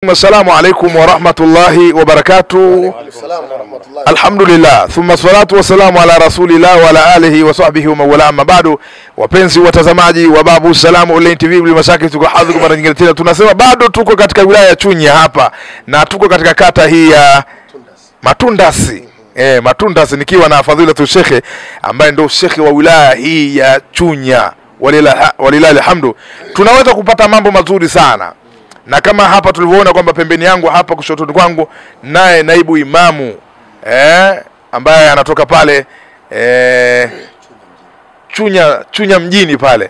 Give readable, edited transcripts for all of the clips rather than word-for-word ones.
Assalamu alaikum wa rahmatullahi wa barakatuh. Alhamdulillah, thumma salatu wa salamu ala rasulillah wa ala alihi wa sahbihi wa mawala, amma bado. Wapenzi watazamaji wa Babu Salamu Online TV, bila mashaka tuko hadhi kwa mara nyingine tena. Tunasema bado tuko katika wilaya ya Chunya hapa na tuko katika kata hii ya Matundasi. Matundasi, nikiwa na fadhilatu shekhe ambaye ndio shekhe wa wilaya hii ya Chunya. Walilahi alhamdu. Tunaweza kupata mambo mazuri sana. Na kama hapa tulivyoona kwamba pembeni yangu hapa kushotoni kwangu naye naibu imamu ambaye anatoka pale Chunya mjini pale,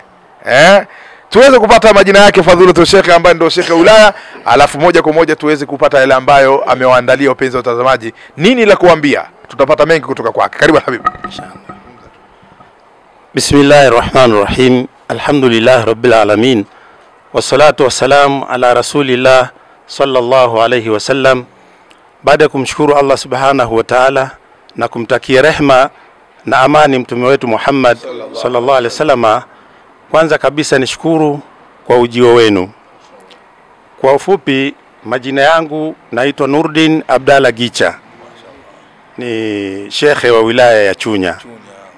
tuweze kupata majina yake fadhilatu shekhe ambaye ndio shekhe wilaya, alafu moja kwa moja tuweze kupata yale ambayo amewaandalia wapenzi wa watazamaji. Nini la kuambia? Tutapata mengi kutoka kwake. Karibu habibi. Bismillahirrahmanirrahim. Alhamdulillah rabbil alamin. Wassalatu wassalamu ala rasulillah sallallahu alayhi wasallam. Baada ya kumshukuru Allah subhanahu wa ta'ala na kumtakia rehma na amani mtume wetu Muhammad sallallahu alayhi wasallam, kwanza kabisa nishukuru kwa ujio wenu. Kwa ufupi, majina yangu naitwa Nurdin Abdalla Gicha, ni shekhe wa wilaya ya Chunya.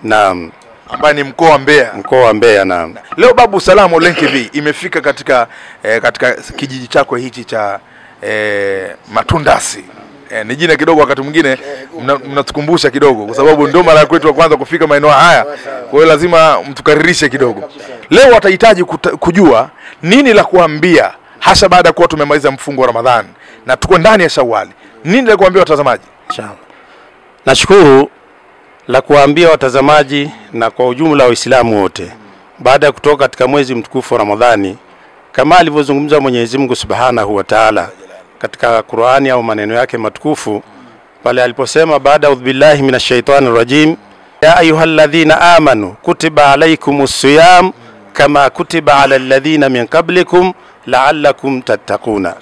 Naam, ambaye ni mkoa wa Mbeya. Naam. Leo Babu Salamu Online TV imefika katika kijiji chako hichi cha Matundasi. Ni jina kidogo wakati mwingine mnatukumbusha kidogo kwa sababu ndio mara kwetu wa kwanza kufika maeneo haya. Kwa hiyo lazima mtukaririshe kidogo. Leo watahitaji kujua nini la kuambia hasa baada ya kuwa tumemaliza mfungo wa Ramadhani na tuko ndani ya Shawwal. Nini la kuambia watazamaji? Inshallah. Nashukuru la kuambia watazamaji na kwa ujumla Waislamu wote, baada ya kutoka katika mwezi mtukufu wa Ramadhani, kama alivyozungumza Mwenyezi Mungu Subhanahu wa Ta'ala katika Qur'ani au maneno yake matukufu pale aliposema, baada udbillahi minashaitanir rajim, ya ayyuhalladhina amanu kutiba alaykumus siyam kama kutiba alal ladhina min qablikum la'allakum tattaquna.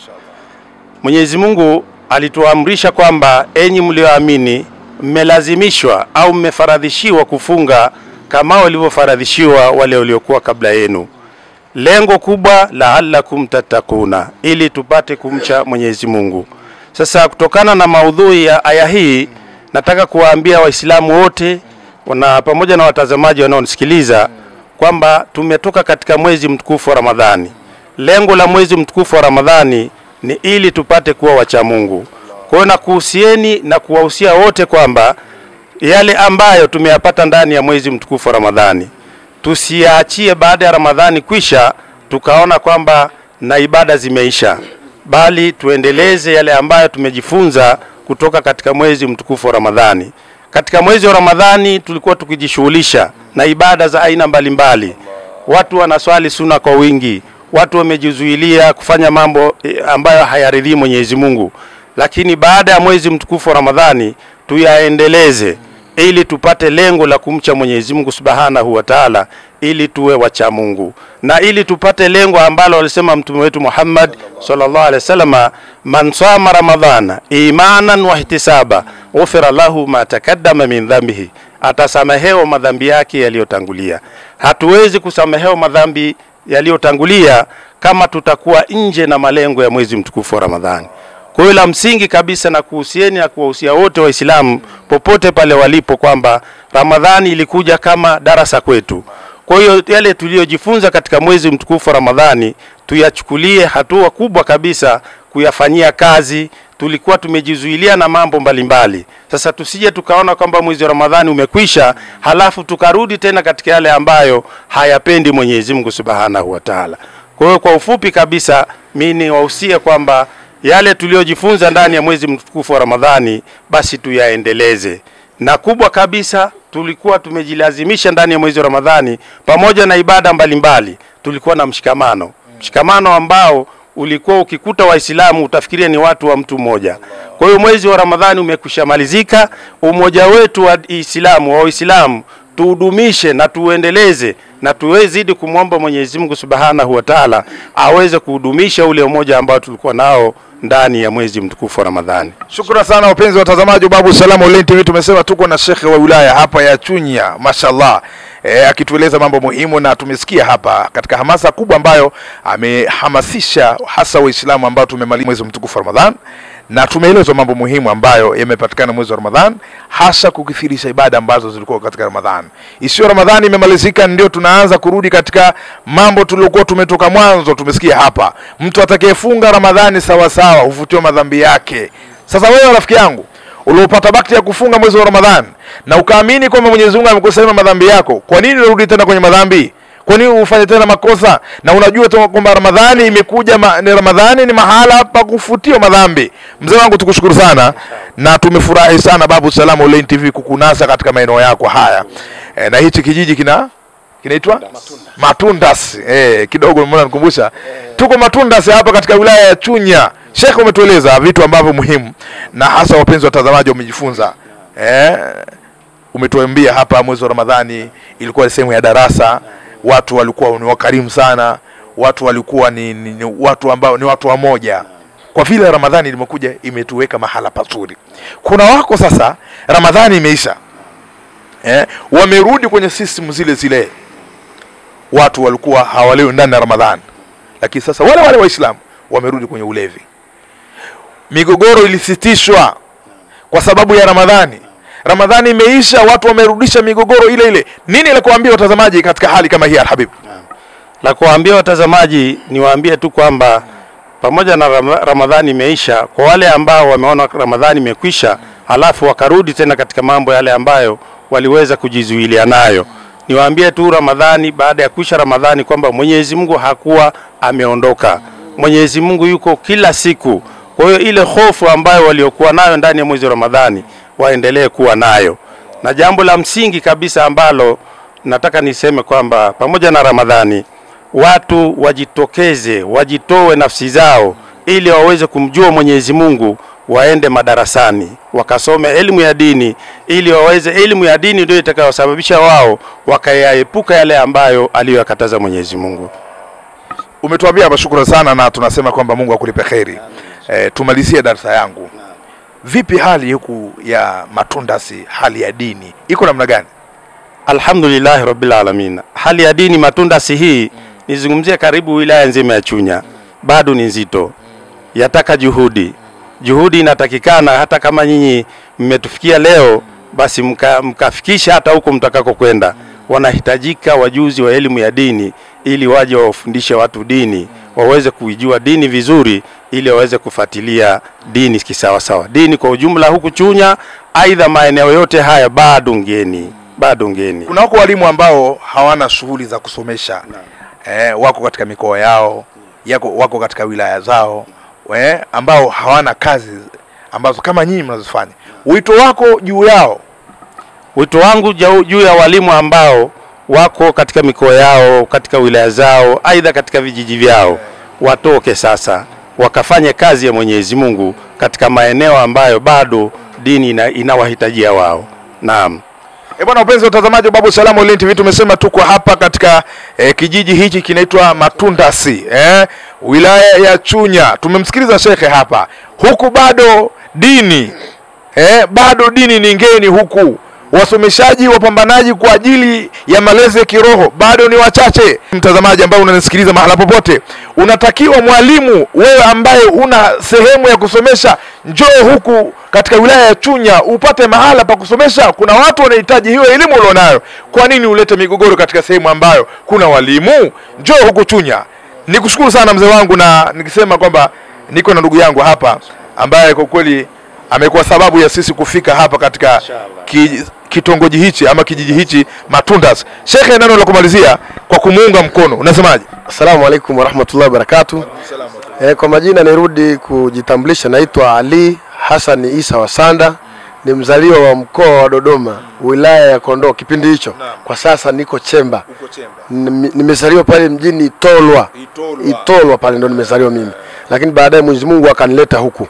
Mwenyezi Mungu alituamrisha kwamba enyi mlioamini mmelazimishwa au mmefaradhishiwa kufunga kama walivyofaradhishiwa wale waliokuwa kabla yenu. Lengo kubwa, la'allakum tattaquna, ili tupate kumcha Mwenyezi Mungu. Sasa kutokana na maudhui ya aya hii, nataka kuwaambia Waislamu wote na pamoja na watazamaji wanaonisikiliza kwamba tumetoka katika mwezi mtukufu wa Ramadhani. Lengo la mwezi mtukufu wa Ramadhani ni ili tupate kuwa wacha Mungu. Kwa hiyo nakuhusieni na kuwahusia wote kwamba yale ambayo tumeyapata ndani ya mwezi mtukufu wa Ramadhani tusiachie baada ya Ramadhani kwisha tukaona kwamba na ibada zimeisha, bali tuendeleze yale ambayo tumejifunza kutoka katika mwezi mtukufu wa Ramadhani. Katika mwezi wa Ramadhani tulikuwa tukijishughulisha na ibada za aina mbalimbali. Watu wanaswali sunna kwa wingi, watu wamejizuilia kufanya mambo ambayo hayaridhi Mwenyezi Mungu. Lakini baada ya mwezi mtukufu wa Ramadhani tuyaendeleze ili tupate lengo la kumcha Mwenyezi Mungu Subhanahu wa Ta'ala, ili tuwe wacha Mungu na ili tupate lengo ambalo alisema mtume wetu Muhammad sallallahu alaihi wasallam, man sama ramadhana imanan wa ihtisaba ghufira lahu ma takaddama min dhanbihi, atasamehewa madhambi yake yaliyotangulia. Hatuwezi kusamehewa madhambi yaliyotangulia kama tutakuwa nje na malengo ya mwezi mtukufu wa Ramadhani. Kwa hiyo la msingi kabisa na kuhusieni na kuwahusia wote Waislamu popote pale walipo kwamba Ramadhani ilikuja kama darasa kwetu. Kwa hiyo yale tuliyojifunza katika mwezi mtukufu wa Ramadhani tuyachukulie hatua kubwa kabisa kuyafanyia kazi. Tulikuwa tumejizuilia na mambo mbalimbali. Sasa tusije tukaona kwamba mwezi wa Ramadhani umekwisha halafu tukarudi tena katika yale ambayo hayapendi Mwenyezi Mungu Subhanahu wa Ta'ala. Kwa hiyo kwa ufupi kabisa mimi niwahusia kwamba yale tuliojifunza ndani ya mwezi mtukufu wa Ramadhani basi tuyaendeleze. Na kubwa kabisa, tulikuwa tumejilazimisha ndani ya mwezi wa Ramadhani pamoja na ibada mbalimbali, tulikuwa na mshikamano ambao ulikuwa ukikuta Waislamu utafikiria ni watu wa mtu mmoja. Kwa hiyo mwezi wa Ramadhani umekwishamalizika, umoja wetu wa Waislamu tuudumishe na tuendeleze na tuwezidi kumwomba Mwenyezi Mungu Subhanahu wa Ta'ala aweze kuhudumisha ule umoja ambao tulikuwa nao ndani ya mwezi mtukufu wa Ramadhani. Shukrani sana wapenzi watazamaji wa Babu Salamu Online TV. Tumesema tuko na shekhe wa wilaya hapa ya Chunya, mashallah. akitueleza mambo muhimu, na tumesikia hapa katika hamasa kubwa ambayo amehamasisha hasa Waislamu ambao tumemaliza mwezi mtukufu wa Ramadhan, na tumeelezwa mambo muhimu ambayo yamepatikana mwezi wa Ramadhan, hasa kukithirisha ibada ambazo zilikuwa katika Ramadhan. Isiyo Ramadhani imemalizika ndio tunaanza kurudi katika mambo tuliokuwa tumetoka mwanzo. Tumesikia hapa mtu atakayefunga Ramadhani sawa sawa hufutiwa madhambi yake. Sasa wewe rafiki yangu uliopata bahati ya kufunga mwezi wa Ramadhan na ukaamini kwamba Mwenyezi Mungu amekusamehe madhambi yako, kwa nini unarudi tena kwenye madhambi? Kwa nini ufanye tena makosa? Na unajua tu kwamba Ramadhani imekuja ni Ramadhani ni mahala pa kufutia madhambi. Mzee wangu tukushukuru sana na tumefurahi sana Babu Salam Online TV kukunasa katika maeneo yako haya. Na hichi kijiji kinaitwa Matundas. Kidogo mbona nikumbusha. Tuko Matundas hapa katika wilaya ya Chunya. Sheikh umetueleza vitu ambavyo muhimu na hasa wapenzi watazamaji wamejifunza. Umetuambia hapa mwezi wa Ramadhani ilikuwa sehemu ya darasa. Watu walikuwa ni wakarimu sana, watu walikuwa ni watu ambao ni watu wamoja. Kwa vile Ramadhani imekuja imetuweka mahala pazuri. Kuna wako sasa Ramadhani imeisha, wamerudi kwenye system zile. Watu walikuwa hawalewi ndani ya Ramadhani, lakini sasa wale Waislamu wamerudi kwenye ulevi. Migogoro ilisitishwa kwa sababu ya Ramadhani. Ramadhani imeisha, watu wamerudisha migogoro ile. Nini la kuambia watazamaji katika hali kama hii Alhabib? La kuambia watazamaji niwaambie tu kwamba pamoja na Ramadhani imeisha, kwa wale ambao wameona Ramadhani imekwisha halafu wakarudi tena katika mambo yale ambayo waliweza kujizuilia nayo, niwaambie tu Ramadhani, baada ya kuisha Ramadhani, kwamba Mwenyezi Mungu hakuwa ameondoka. Mwenyezi Mungu yuko kila siku. Kwa hiyo ile hofu ambayo waliokuwa nayo ndani ya mwezi wa Ramadhani waendelee kuwa nayo. Na jambo la msingi kabisa ambalo nataka niseme kwamba pamoja na Ramadhani watu wajitokeze, wajitoe nafsi zao ili waweze kumjua Mwenyezi Mungu, waende madarasani wakasome elimu ya dini, ili waweze elimu ya dini ndio itakayosababisha wao wakayaepuka yale ambayo aliyokataza Mwenyezi Mungu. Umetuambia shukrani sana na tunasema kwamba Mungu akulipe kheri. Tumalizie darasa yangu. Vipi hali huku ya Matundasi, hali ya dini iko namna gani? Alhamdulillah Rabbil Alamin. Hali ya dini Matundasi hii nizungumzie karibu wilaya nzima ya Chunya bado ni nzito. Yataka juhudi. Juhudi inatakikana, hata kama nyinyi mmetufikia leo basi mkafikisha hata huko mtakako kwenda. Wanahitajika wajuzi wa elimu ya dini ili waje wafundishe watu dini, waweze kuijua dini vizuri ili waweze kufuatilia dini kisawa sawa. Dini kwa ujumla huku Chunya, aidha maeneo yote haya bado ngeni. Kuna wako walimu ambao hawana shughuli za kusomesha. Wako katika mikoa yao, wako katika wilaya zao, ambao hawana kazi ambazo kama nyinyi mnazofanya. Wito wako juu yao? Wito wangu juu ya walimu ambao wako katika mikoa yao, katika wilaya zao, aidha katika vijiji vyao, watoke sasa wakafanye kazi ya Mwenyezi Mungu katika maeneo ambayo bado dini inawahitajia wao. Naam. Bwana wapenzi watazamaji wa Babu Salam Online TV, tumesema tuko hapa katika kijiji hichi kinaitwa Matundasi, wilaya ya Chunya. Tumemsikiliza shekhe hapa. Huku bado dini ni ngeni huku. Wasomeshaji, wapambanaji kwa ajili ya malezi ya kiroho bado ni wachache. Mtazamaji ambao unanisikiliza mahala popote, unatakiwa mwalimu, wewe ambaye una sehemu ya kusomesha, njoo huku katika wilaya ya Chunya upate mahala pa kusomesha. Kuna watu wanahitaji hiyo elimu ulionayo. Kwa nini ulete migogoro katika sehemu ambayo kuna walimu? Njoo huku Chunya. Nikushukuru sana mzee wangu, na nikisema kwamba niko na ndugu yangu hapa ambaye kwa kweli amekuwa sababu ya sisi kufika hapa katika kitongoji hichi ama kijiji hichi Matundas. Shekhe, neno la kumalizia kwa kumuunga mkono, unasemaje? Assalamu alaikum wa rahmatullahi wa barakatuh. Kwa majina nirudi kujitambulisha, naitwa Ali Hassan Isa Wasanda, ni mzaliwa wa mkoa wa Dodoma, wilaya ya Kondoa kipindi hicho. Kwa sasa niko Chemba. Nimezaliwa pale mjini Itolwa pale ndo nimezaliwa mimi. Lakini baadaye Mwenyezi Mungu akanileta huku.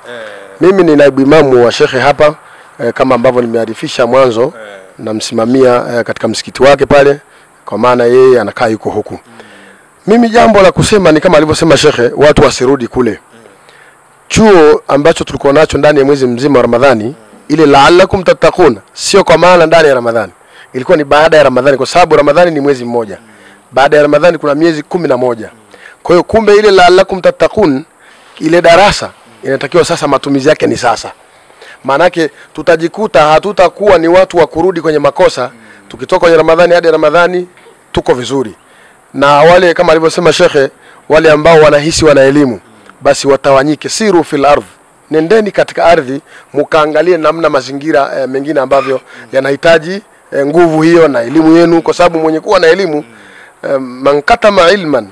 Mimi ni naibu imamu wa shekhe hapa, kama ambavyo nimearifisha mwanzo, na msimamia katika msikiti wake pale, kwa maana yeye anakaa yuko huku. Mimi jambo la kusema ni kama alivyosema shekhe, watu wasirudi kule. Chuo ambacho tulikuwa nacho ndani ya mwezi mzima wa Ramadhani, ile la'allakum tattaquna, sio kwa maana ndani ya Ramadhani. ilikuwa ni baada ya Ramadhani, kwa sababu Ramadhani ni mwezi mmoja. Baada ya Ramadhani kuna miezi 11. Kwa hiyo kumbe ile la'allakum tattaqun, ile darasa inatakiwa sasa matumizi yake ni sasa. Maanake tutajikuta hatutakuwa ni watu wa kurudi kwenye makosa. Tukitoka kwenye Ramadhani hadi Ramadhani tuko vizuri. Na wale kama alivyosema shekhe, wale ambao wanahisi wana elimu, basi watawanyike, siru fil ardh, nendeni katika ardhi mkaangalie namna mazingira mengine ambavyo yanahitaji nguvu hiyo na elimu yenu, kwa sababu mwenye kuwa na elimu man katama ilman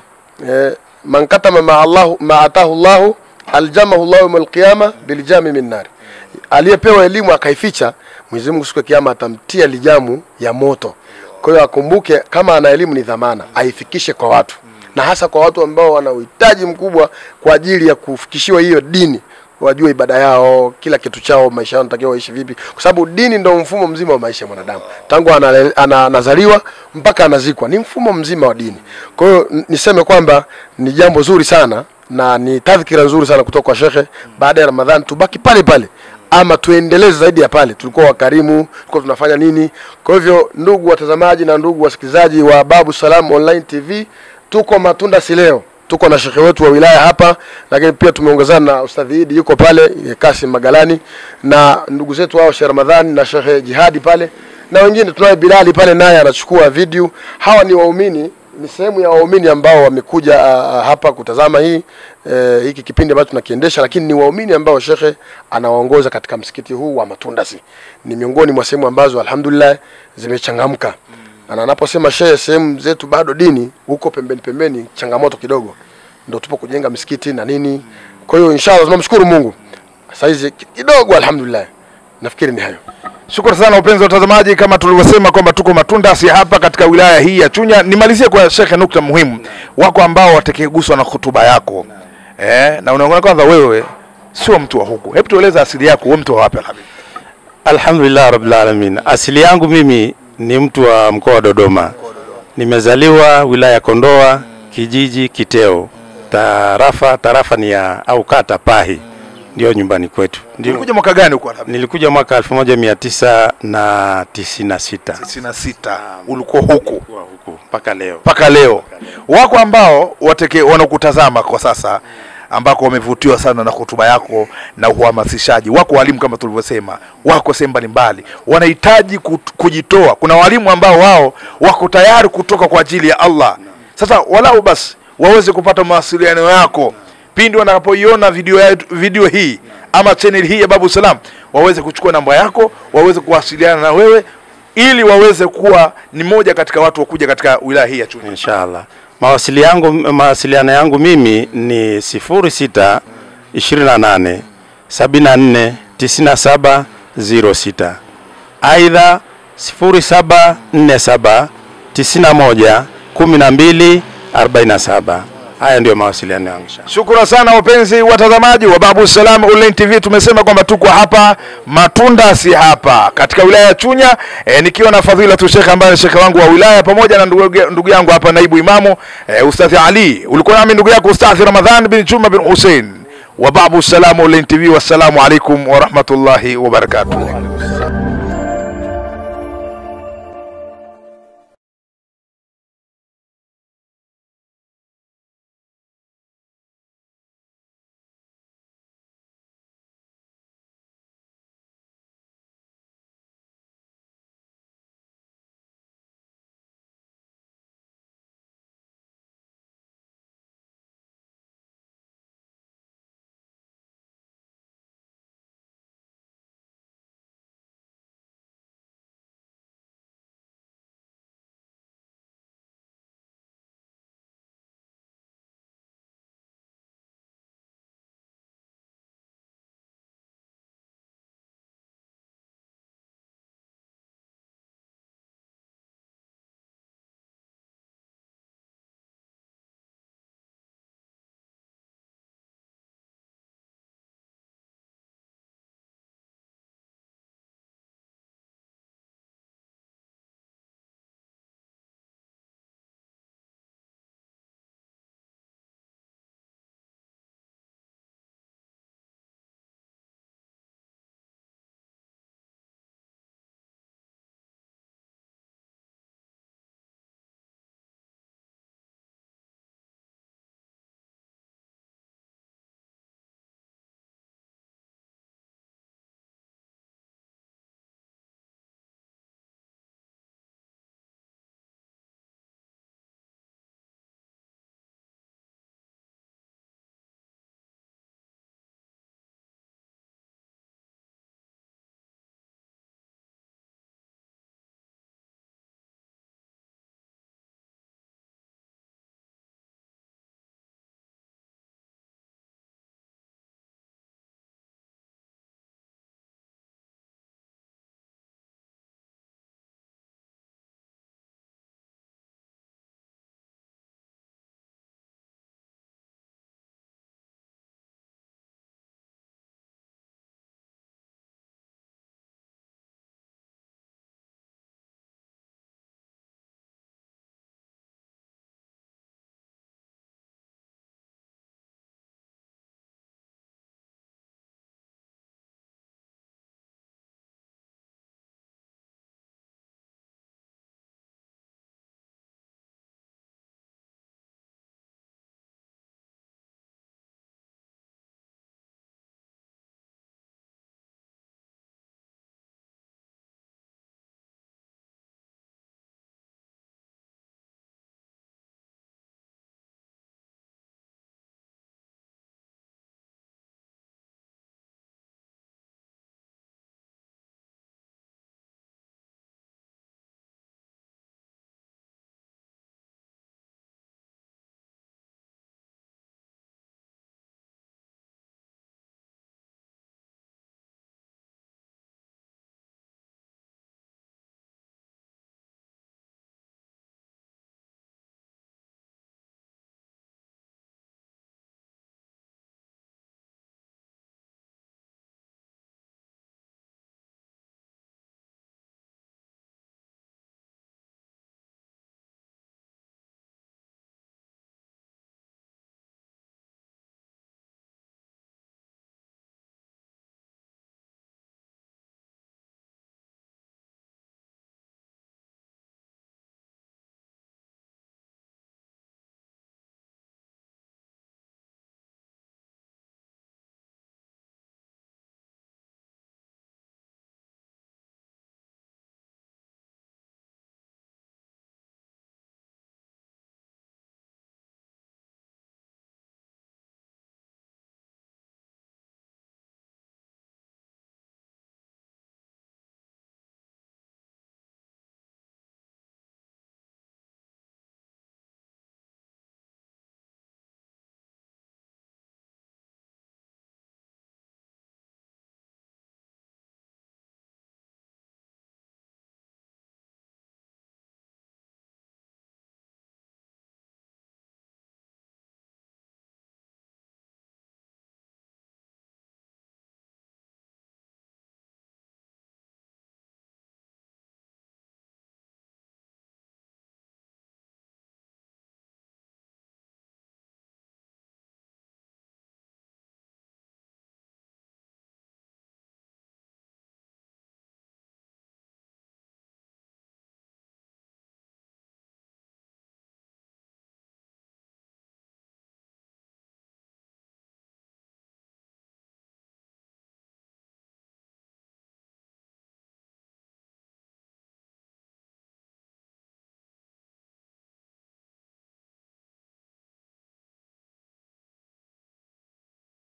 man katama ma Allah ma atahu Allah aljamahu Allah yawm alqiyama biljami min nar. Aliyepewa elimu akaificha, Mwenyezi Mungu siku ya kiyama atamtia lijamu ya moto. Kwa hiyo akumbuke kama ana elimu ni dhamana, aifikishe kwa watu, na hasa kwa watu ambao wana uhitaji mkubwa kwa ajili ya kufikishiwa hiyo dini, wajue ibada yao, kila kitu chao, maisha yao natakiwa waishi vipi, kwa sababu dini ndio mfumo mzima wa maisha ya mwanadamu. Tangu anazaliwa mpaka anazikwa ni mfumo mzima wa dini. Kwa hiyo niseme kwamba ni jambo zuri sana na ni tadhkira nzuri sana kutoka kwa shekhe. Baada ya Ramadhani tubaki pale pale ama tuendeleze zaidi ya pale. Tulikuwa wakarimu, tulikuwa tunafanya nini? Kwa hivyo ndugu watazamaji na ndugu wasikilizaji wa Babu Salam Online TV, tuko Matunda si leo. Tuko na shekhe wetu wa wilaya hapa, lakini pia tumeongozana na Ustadhi Idi yuko pale, Kasim Magalani, na ndugu zetu wao Sheikh Ramadhani na Sheikh Jihadi pale, na wengine tunaye Bilali pale naye anachukua video. Hawa ni waumini, ni sehemu ya waumini ambao wamekuja hapa kutazama hiki kipindi ambacho tunakiendesha, lakini ni waumini ambao shekhe anawaongoza katika msikiti huu wa Matundasi. Ni miongoni mwa sehemu ambazo alhamdulillah zimechangamka. Na anaposema shehe sehemu zetu bado dini huko pembeni changamoto kidogo, ndio tupo kujenga misikiti na nini. Kwa hiyo inshallah tunamshukuru Mungu. Saizi kidogo alhamdulillah. Nafikiri ni hayo. Shukrani sana wapenzi watazamaji, kama tulivyosema kwamba tuko Matundasi hapa katika wilaya hii ya Chunya. Nimalizie kwa shekhe nukta muhimu. Wako ambao watakeguswa na hutuba yako. Na unaona kwanza wewe sio mtu wa huku. Hebu tueleza asili yako, wewe mtu wa wapi habibi? Alhamdulillah rabbil alamin. Asili yangu mimi ni mtu wa mkoa wa Dodoma. Nimezaliwa wilaya Kondoa, kijiji Kiteo. Tarafa ni ya au kata Pahi. Ndio nyumbani kwetu. Ulikuja mwaka gani huko habibi? Nilikuja mwaka 1996. 96. Ulikuwa huku mpaka leo. Mpaka leo. Wako ambao wanakutazama kwa sasa ambako wamevutiwa sana na hotuba yako na uhamasishaji. Wako walimu kama tulivyosema, wako sehemu mbalimbali, wanahitaji kujitoa. Kuna walimu ambao wao wako tayari kutoka kwa ajili ya Allah. Sasa walau basi waweze kupata mawasiliano yako pindi wanapoiona video hii ama channel hii ya Babu Salam, waweze kuchukua namba yako, waweze kuwasiliana na wewe ili waweze kuwa ni moja katika watu wakuja katika wilaya hii ya Chunya inshallah. Mawasiliano yangu mimi ni 06 28 74 97 06, aidha 0747 91 12 47. Haya ndio mawasiliano yangu. Shukrani sana wapenzi watazamaji wa Babu Salam Online TV. Tumesema kwamba tuko hapa Matundasi hapa katika wilaya ya Chunya, nikiwa na fadhila tu Sheikh ambaye Sheikh wangu wa wilaya pamoja na ndugu yangu hapa naibu imamu Ustadhi Ali. Ulikuwa nami ndugu yako Ustadhi Ramadhan bin Juma bin Hussein wa Babu Salam Online TV. Wassalamu alaikum wa rahmatullahi wa barakatuh.